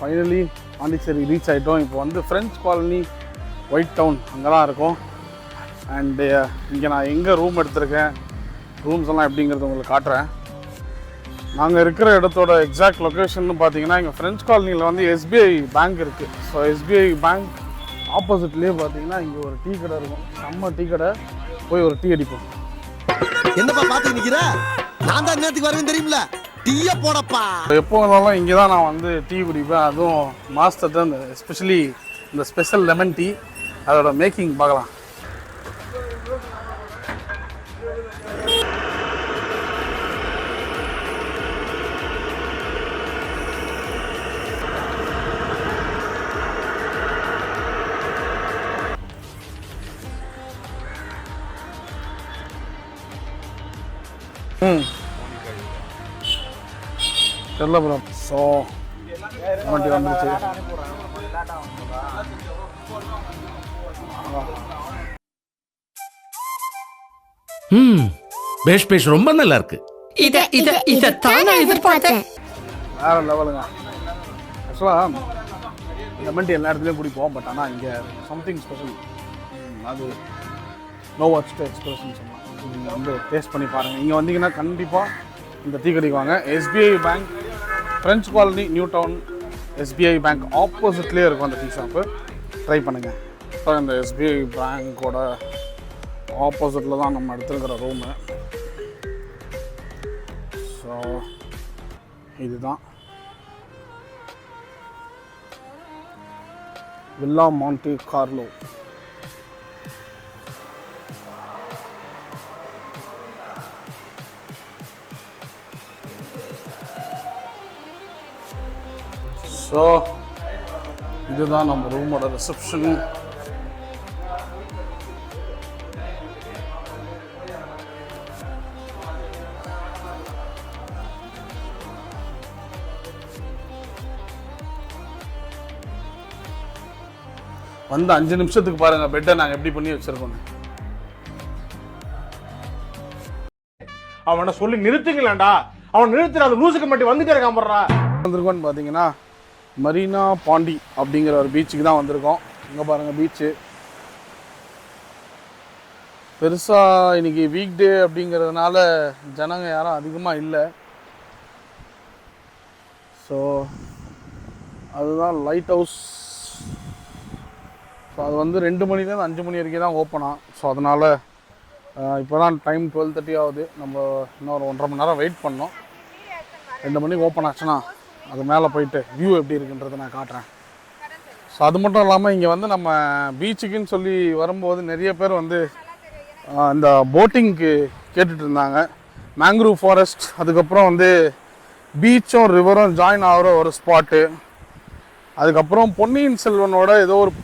Finally Pondicherry reach ஆகிட்டோம். இப்போ வந்து ஃப்ரெஞ்ச் காலனி ஒயிட் டவுன் அங்கே தான் இருக்கும். அண்டு இங்கே நான் எங்கே ரூம் எடுத்திருக்கேன், ரூம்ஸ் எல்லாம் எப்படிங்கிறது உங்களுக்கு காட்டுறேன். நாங்கள் இருக்கிற இடத்தோட எக்ஸாக்ட் லொக்கேஷன் பார்த்தீங்கன்னா இங்கே ஃப்ரெஞ்ச் காலனியில் வந்து எஸ்பிஐ பேங்க் இருக்குது. ஸோ எஸ்பிஐ பேங்க் ஆப்போசிட்லேயே பார்த்தீங்கன்னா இங்கே ஒரு டீ கடை இருக்கும். செம்ம டீ கடை, போய் ஒரு டீ அடிப்போம். என்னப்பா பார்த்து நிற்கிற? நான் தான் நேரத்துக்கு வருவேன் தெரியுமில்ல, டீயை போடப்பா. எப்போ வந்தாலும் இங்கே தான் நான் வந்து டீ குடிப்பேன். அதுவும் மாஸ்டர் தான் எஸ்பெஷலி இந்த ஸ்பெஷல் லெமன் டீ, அதோட மேக்கிங் பார்க்கலாம். தெரியல ப்ரோ. ஸோ வண்டி வந்துருச்சு. பேஷ் பேஷ் ரொம்ப நல்லா இருக்கு. இதைத்தான் நான் எதிர்பார்த்தேன். வேற லெவலுங்க. ஆக்சுவலாக லெமன் டீ எல்லா இடத்துலையும் குடிப்போம். பட் ஆனால் இங்கே சம்திங் ஸ்பெஷல். அது நோ வாட்ச் டு எக்ஸ்பிரஸ்ன்னு சொன்னோம். நீங்கள் வந்து டேஸ்ட் பண்ணி பாருங்கள். இங்கே வந்தீங்கன்னா கண்டிப்பாக இந்த டீ கடைக்கு வாங்க. SBI bank French colony new town SBI bank ஆப்போசிட்லேயே இருக்கும் அந்த டீ ஷாப்பு. ட்ரை பண்ணுங்கள். இப்போ இந்த எஸ்பிஐ பேங்க்கோட ஆப்போசிட்டில் தான் நம்ம எடுத்துருக்கிற ரூமு. ஸோ இதுதான் வில்லா மான்டி கார்லோ. ஸோ இதுதான் நம்ம ரூமோட ரிசப்ஷன். வந்து 5 நிமிஷத்துக்கு பாருங்க பெட்டை நாங்கள் எப்படி பண்ணி வச்சிருக்கோம். அவனை சொல்லி நிறுத்துங்களேன்டா. அவன் நிறுத்துற அந்த லூசுக்கு மட்டும் வந்துட்டே இருக்கான் போடுறா. வந்திருக்கோன்னு பார்த்தீங்கன்னா மரீனா பாண்டி அப்படிங்கிற ஒரு பீச்சுக்கு தான் வந்திருக்கோம். இங்கே பாருங்கள் பீச்சு. பெருசாக இன்னைக்கு வீக் டே அப்படிங்கிறதுனால ஜனங்க யாரும் அதிகமாக இல்லை. ஸோ அதுதான் லைட் ஹவுஸ். ஸோ அது வந்து 2 மணிலேருந்து 5 மணி வரைக்கும் தான் ஓப்பனாக. ஸோ அதனால் இப்போ தான் டைம் 12:30 ஆகுது. நம்ம இன்னொரு 1.5 மணி நேரம் வெயிட் பண்ணோம். 2 மணிக்கு ஓப்பன் ஆச்சுன்னா அது மேலே போயிட்டு வியூ எப்படி இருக்குன்றதை நான் காட்டுறேன். ஸோ அது மட்டும் இல்லாமல் இங்கே வந்து நம்ம பீச்சுக்குன்னு சொல்லி வரும்போது நிறைய பேர் வந்து இந்த போட்டிங்க்கு கேட்டுட்டு இருந்தாங்க. மேங்க்ரூவ் ஃபாரஸ்ட், அதுக்கப்புறம் வந்து பீச்சும் ரிவரும் ஜாயின் ஆகிற ஒரு ஸ்பாட்டு, அதுக்கப்புறம் பொன்னியின் செல்வனோட ஏதோ ஒரு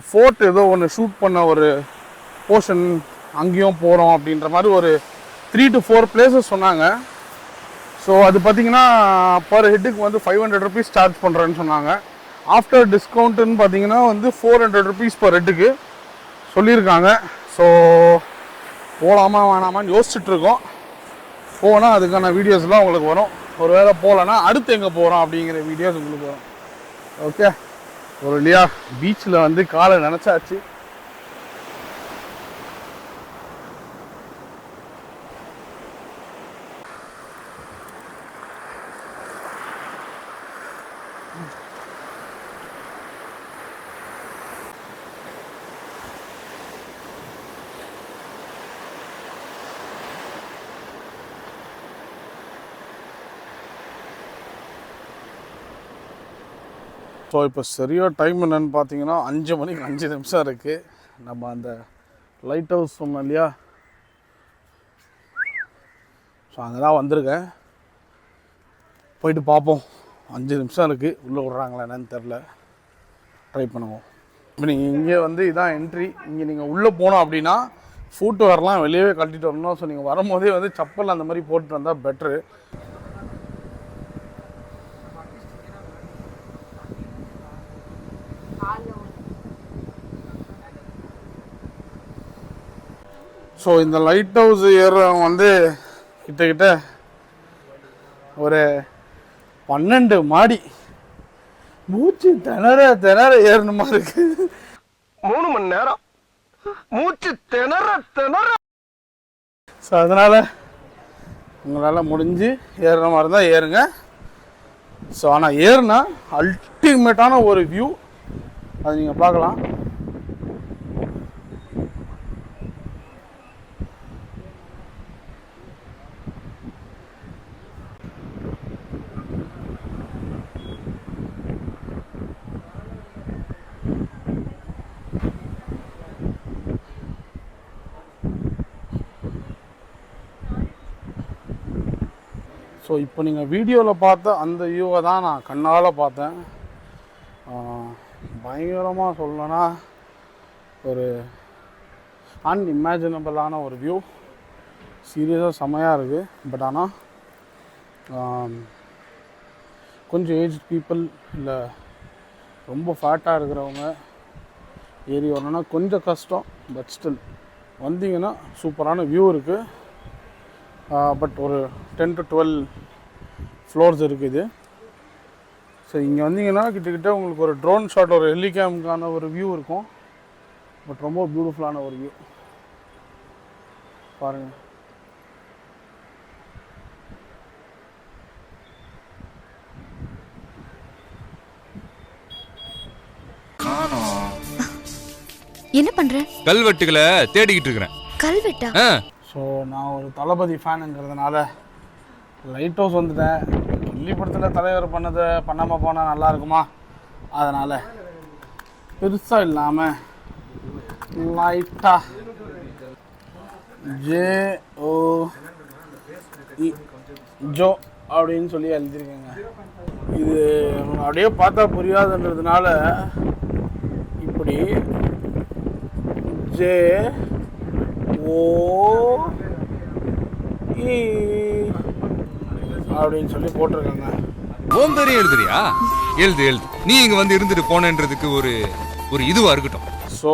ஃபோர்ட் ஏதோ ஒன்று ஷூட் பண்ண ஒரு போர்ஷன், அங்கேயும் போகிறோம் அப்படின்ற மாதிரி ஒரு 3 to 4 பிளேசஸ் சொன்னாங்க. ஸோ அது பார்த்திங்கன்னா பர் ஹெட்டுக்கு வந்து 500 rupees சார்ஜ் பண்ணுறேன்னு சொன்னாங்க. ஆஃப்டர் டிஸ்கவுண்ட்டுன்னு பார்த்தீங்கன்னா வந்து 400 rupees பர் ஹெட்டுக்கு சொல்லியிருக்காங்க. ஸோ போகலாமா வேணாமான்னு யோசிச்சுட்ருக்கோம். போனால் அதுக்கான வீடியோஸ்லாம் உங்களுக்கு வரும். ஒரு வேளை போகலன்னா அடுத்து எங்கே போகிறோம் அப்படிங்கிற வீடியோஸ் உங்களுக்கு வரும். ஓகே, ஒரு இல்லையா பீச்சில் வந்து காலை நினச்சாச்சு. ஸோ இப்போ சரியாக டைம் என்னென்னு பார்த்தீங்கன்னா 5 மணிக்கு 5 நிமிஷம் இருக்குது. நம்ம அந்த லைட் ஹவுஸ் சொன்னோம் இல்லையா, ஸோ அங்கே தான் வந்திருக்கேன். போயிட்டு பார்ப்போம். 5 நிமிஷம் இருக்குது. உள்ளே விட்றாங்களா என்னன்னு தெரில. ட்ரை பண்ணுவோம். இப்போ நீங்கள் இங்கே வந்து இதான் என்ட்ரி. இங்கே நீங்கள் உள்ளே போனோம் அப்படின்னா ஃபுட் வரலாம், வெளியவே கழட்டிட்டு வரணும். ஸோ நீங்கள் வரும்போதே வந்து செப்பல் அந்த மாதிரி போட்டு வந்தால் பெட்ரு. ஸோ இந்த லைட் ஹவுஸ் ஏறுறவங்க வந்து கிட்டத்தட்ட ஒரு 12 மாடி மூச்சு திணற ஏறணும் மாதிரி இருக்கு. 3 மணி நேரம் மூச்சு திணற. ஸோ அதனால் உங்களால் முடிஞ்சு ஏறுற மாதிரி தான் ஏறுங்க. ஸோ ஆனால் ஏறுனா அல்டிமேட்டான ஒரு வியூ அது நீங்கள் பார்க்கலாம். ஸோ இப்போ நீங்கள் வீடியோவில் பார்த்த அந்த வியூவை தான் நான் கண்ணால் பார்த்தேன். பயங்கரமாக சொல்லணும்னா ஒரு அன்இமேஜினபிளான ஒரு வியூ. சீரியஸாக செம்மையாக இருக்குது. பட் ஆனால் கொஞ்சம் ஏஜ் பீப்புள் இல்லை ரொம்ப ஃபேட்டாக இருக்கிறவங்க ஏறி வரணும்னா கொஞ்சம் கஷ்டம். பட் ஸ்டில் வந்தீங்கன்னா சூப்பரான வியூ இருக்குது. பட் ஒரு 10 to 12 ஃப்ளோர்ஸ் இருக்குது. ஸோ இங்கே வந்தீங்கன்னா கிட்டத்தட்ட உங்களுக்கு ஒரு ட்ரோன் ஷாட், ஒரு ஹெலிகேமுக்கான ஒரு வியூ இருக்கும். பட் ரொம்ப பியூட்டிஃபுல்லான ஒரு வியூ பாருங்கள். என்ன பண்ற? கல்வெட்டுகளை தேடிக்கிட்டு இருக்கிறேன். கல்வெட்டா? ஸோ நான் ஒரு தளபதி ஃபேனுங்கிறதுனால லைட் ஹவுஸ் வந்துட்டேன். பள்ளிக்கூடத்தில் தலைவர் பண்ணதை பண்ணாமல் போனால் நல்லா இருக்குமா? அதனால் பெருசாக இல்லாமல் லைட்டாக ஜோ அப்படின்னு சொல்லி எழுதியிருக்கேங்க. இது அப்படியே பார்த்தா புரியாதுன்றதுனால இப்படி ஜே ஓ அப்படின்னு சொல்லி போட்டிருக்காங்க. ஓம் பேரையும் எழுதுறியா? எழுது. நீ இங்க வந்து இருந்துட்டு போனன்றதுக்கு ஒரு இதுவா இருக்கட்டும். ஸோ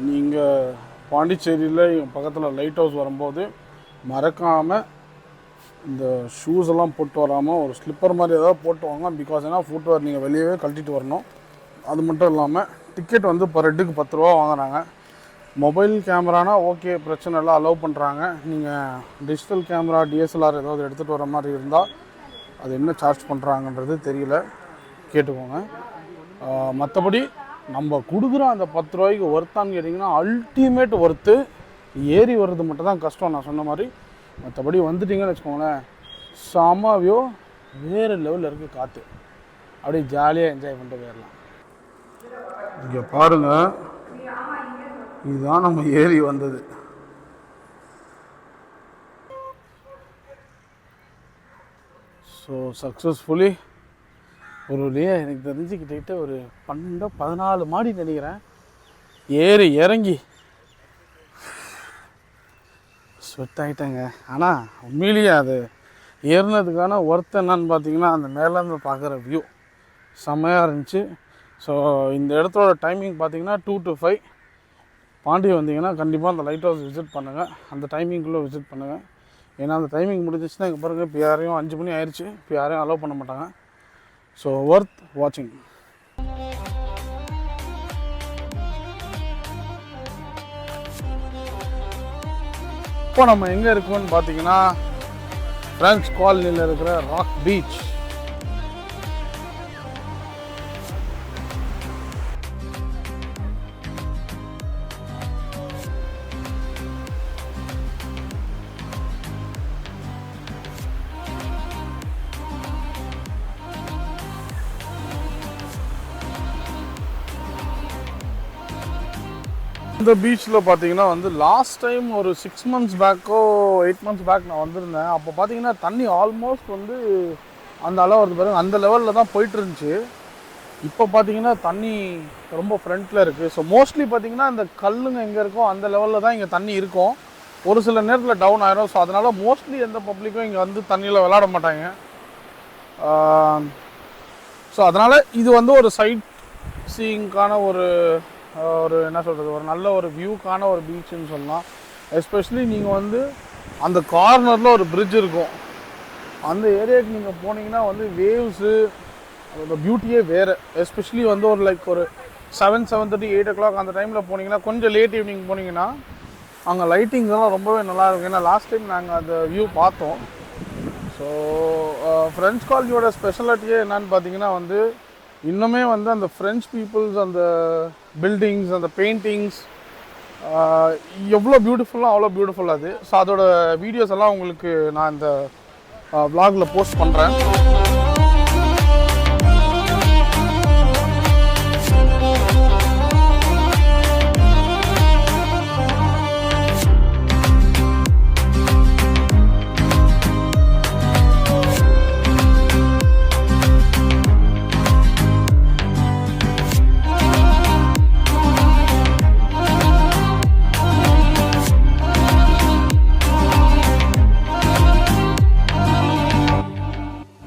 நீங்கள் பாண்டிச்சேரியில் பக்கத்தில் லைட் ஹவுஸ் வரும்போது மறக்காமல் இந்த ஷூஸ் எல்லாம் போட்டு வராமல் ஒரு ஸ்லிப்பர் மாதிரி ஏதாவது போட்டு வாங்க. பிகாஸ் ஏன்னா ஃபுட்வேர் நீங்கள் வெளியவே கழட்டிட்டு வரணும். அது மட்டும் இல்லாமல் டிக்கெட் வந்து பர் ஹெட்டுக்கு 10 ரூபா வாங்குறாங்க. மொபைல் கேமரானா ஓகே, பிரச்சனை இல்லை, அலோவ் பண்ணுறாங்க. நீங்கள் டிஜிட்டல் கேமரா டிஎஸ்எல்ஆர் ஏதாவது எடுத்துகிட்டு வர மாதிரி இருந்தால் அது என்ன சார்ஜ் பண்ணுறாங்கன்றது தெரியல, கேட்டுக்கோங்க. மற்றபடி நம்ம கொடுக்குற அந்த 10 ரூபாய்க்கு ஒர்த்தான்னு கேட்டிங்கன்னா அல்டிமேட் ஒர்த்து. ஏறி வர்றது மட்டும் தான் கஷ்டம் நான் சொன்ன மாதிரி. மற்றபடி வந்துட்டிங்கன்னு வச்சுக்கோங்களேன், செம வேறு லெவலில் இருக்குது. காற்று அப்படியே ஜாலியாக என்ஜாய் பண்ணிட்டு போயிடலாம். இங்கே பாருங்கள், இதுதான் நம்ம ஏறி வந்தது. ஸோ சக்ஸஸ்ஃபுல்லி ஒரு வழியாக எனக்கு தெரிஞ்சுக்கிட்ட ஒரு 12-14 மாடி நினைக்கிறேன் ஏறி இறங்கி ஸ்வெட் ஆகிட்டேங்க. ஆனால் உண்மையிலேயே அது ஏறினதுக்கான ஒர்த் என்னன்னு பார்த்தீங்கன்னா அந்த மேலேருந்து பார்க்குற வியூ செம்மையாக இருந்துச்சு. ஸோ இந்த இடத்தோட டைமிங் பார்த்தீங்கன்னா 2 to 5. பாண்டி வந்தீங்கன்னா கண்டிப்பாக அந்த லைட் ஹவுஸ் விசிட் பண்ணுங்கள். அந்த டைமிங்குள்ளே விசிட் பண்ணுங்கள். ஏன்னா அந்த டைமிங் முடிஞ்சிச்சுன்னா இங்கே பாருங்கள், இப்போ யாரையும் 5 மணி ஆயிடுச்சு, இப்போ யாரையும் அலோவ் பண்ண மாட்டாங்க. ஸோ ஒர்த் வாட்சிங். இப்போ நம்ம எங்கே இருக்கோம்னு பார்த்தீங்கன்னா பிரெஞ்ச் காலனியில் இருக்கிற ராக் பீச். இந்த பீச்சில் பார்த்தீங்கன்னா வந்து லாஸ்ட் டைம் ஒரு 6 months பேக்கோ 8 months பேக் நான் வந்திருந்தேன். அப்போ பார்த்தீங்கன்னா தண்ணி ஆல்மோஸ்ட் வந்து அந்த அளவு வருது பாருங்க, அந்த லெவலில் தான் போயிட்டு இருந்துச்சு. இப்போ பார்த்தீங்கன்னா தண்ணி ரொம்ப ஃப்ரண்ட்டில் இருக்குது. ஸோ மோஸ்ட்லி பார்த்தீங்கன்னா இந்த கல்லுங்க எங்கே இருக்கோ அந்த லெவலில் தான் இங்கே தண்ணி இருக்கும். ஒரு சில நேரத்தில் டவுன் ஆயிரும். ஸோ அதனால் மோஸ்ட்லி எந்த பப்ளிக்கும் இங்கே வந்து தண்ணியில் விளையாட மாட்டாங்க. ஸோ அதனால் இது வந்து ஒரு சைட் சீயிங்கான ஒரு என்ன சொல்கிறது, ஒரு நல்ல ஒரு வியூக்கான ஒரு பீச்சுன்னு சொல்லலாம். எஸ்பெஷலி நீங்கள் வந்து அந்த கார்னரில் ஒரு பிரிட்ஜ் இருக்கும், அந்த ஏரியாவுக்கு நீங்கள் போனீங்கன்னா வந்து வேவ்ஸு அதோட பியூட்டியே வேறு. எஸ்பெஷலி வந்து ஒரு லைக் ஒரு 7:30 8 o'clock அந்த டைமில் போனீங்கன்னா, கொஞ்சம் லேட் ஈவினிங் போனீங்கன்னா அங்கே லைட்டிங்ஸ்லாம் ரொம்பவே நல்லாயிருக்கும். ஏன்னா லாஸ்ட் டைம் நாங்கள் அந்த வியூ பார்த்தோம். ஸோ ஃப்ரெஞ்ச் காலனியோட ஸ்பெஷாலிட்டியே என்னன்னு பார்த்தீங்கன்னா வந்து இன்னுமே வந்து அந்த ஃப்ரெஞ்ச் பீப்புள்ஸ் அந்த பில்டிங்ஸ் அந்த பெயிண்டிங்ஸ் எவ்வளோ பியூட்டிஃபுல்லாக அவ்வளோ பியூட்டிஃபுல் அது. ஸோ அதோட வீடியோஸ் எல்லாம் உங்களுக்கு நான் இந்த vlogல போஸ்ட் பண்ணுறேன்.